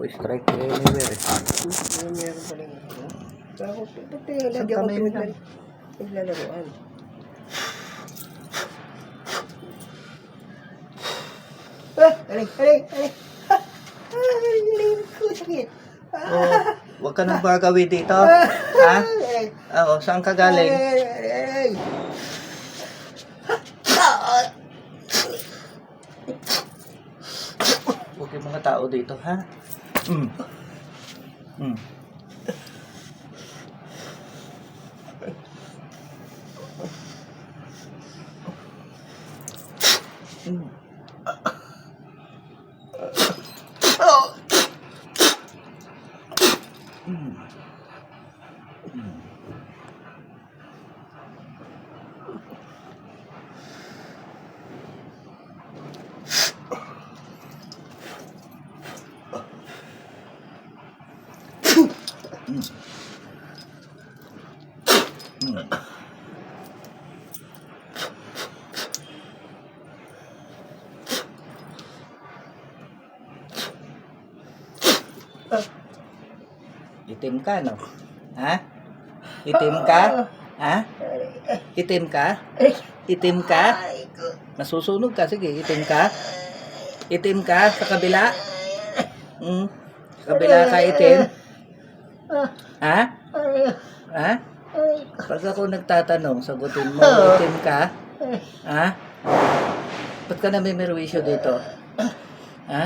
ko strike anywhere. Meron pa rin ako. Tapos, pati Saan lagi ako kamay mo lang? naglalaroan. Aray. Aray ko, sakit. Oh, huwag ka nang gagawin dito. Ha? Oo, saan ka galing? Aray. Huwag yung mga tao dito, ha? Mm. Mm. Mm. Mm. Mm. Itim ka, no? Ha? Itim ka? Ha? Itim ka? Itim ka? Nasusunog ka? Sige, itim ka? Itim ka sa kabila? Sa kabila ka itim? Ha? Ha? Pag ako nagtatanong, sagutin mo, itim ka? Ha? Ba't ka namimirwisyo dito? Ha?